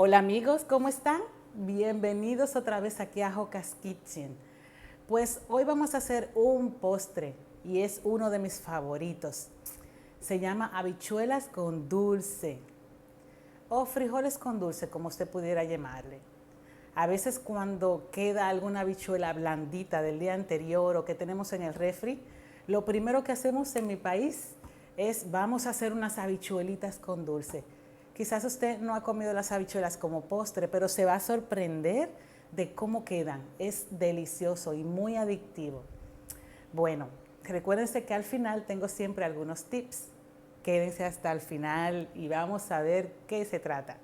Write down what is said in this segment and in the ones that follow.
Hola amigos, ¿cómo están? Bienvenidos otra vez aquí a Joca's Kitchen. Pues hoy vamos a hacer un postre y es uno de mis favoritos. Se llama habichuelas con dulce o frijoles con dulce, como usted pudiera llamarle. A veces cuando queda alguna habichuela blandita del día anterior o que tenemos en el refri, lo primero que hacemos en mi país es vamos a hacer unas habichuelitas con dulce. Quizás usted no ha comido las habichuelas como postre, pero se va a sorprender de cómo quedan. Es delicioso y muy adictivo. Bueno, recuérdense que al final tengo siempre algunos tips. Quédense hasta el final y vamos a ver qué se trata.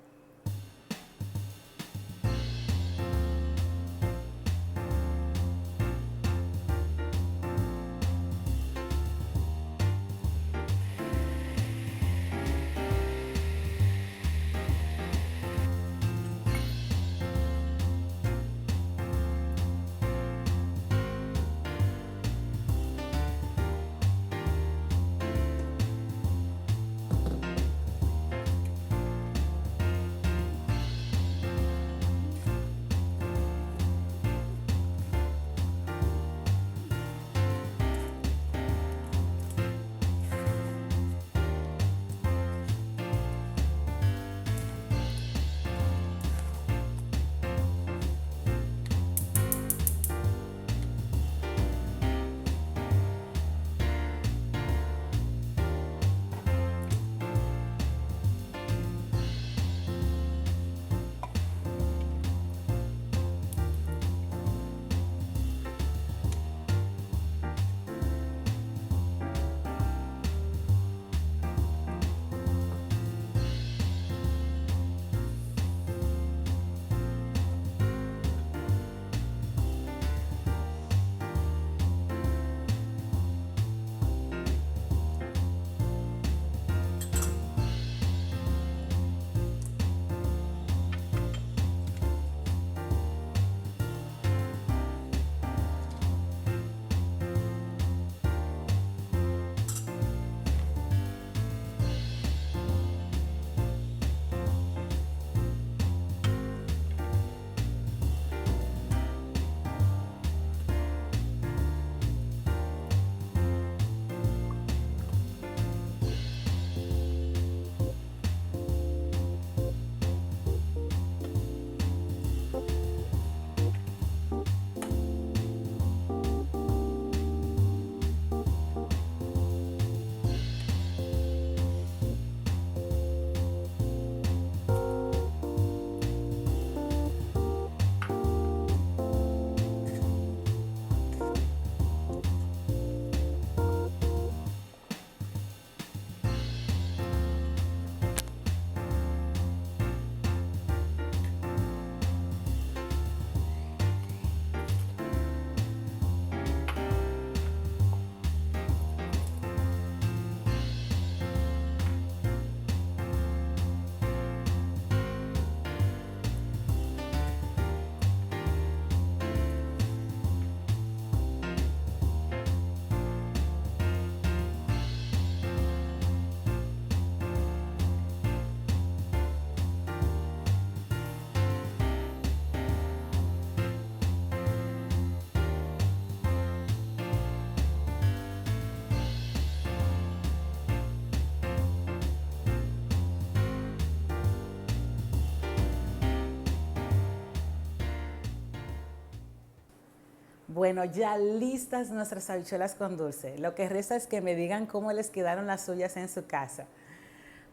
Bueno, ya listas nuestras habichuelas con dulce. Lo que resta es que me digan cómo les quedaron las suyas en su casa.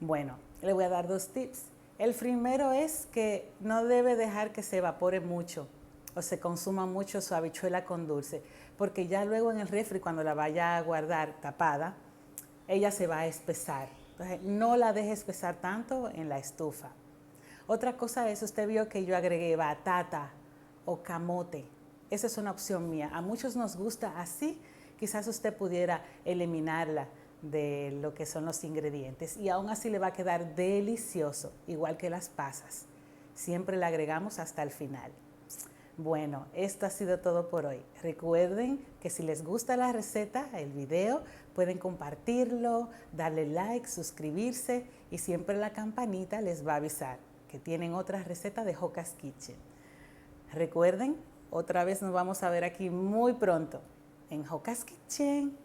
Bueno, le voy a dar dos tips. El primero es que no debe dejar que se evapore mucho o se consuma mucho su habichuela con dulce, porque ya luego en el refri, cuando la vaya a guardar tapada, ella se va a espesar. Entonces, no la deje espesar tanto en la estufa. Otra cosa es, usted vio que yo agregué batata o camote. Esa es una opción mía. A muchos nos gusta así. Quizás usted pudiera eliminarla de lo que son los ingredientes y aún así le va a quedar delicioso, igual que las pasas. Siempre le agregamos hasta el final. Bueno, esto ha sido todo por hoy. Recuerden que si les gusta la receta, el video, pueden compartirlo, darle like, suscribirse y siempre la campanita les va a avisar. que tienen otras recetas de Joca's Kitchen. Recuerden, otra vez nos vamos a ver aquí muy pronto en Joca's Kitchen.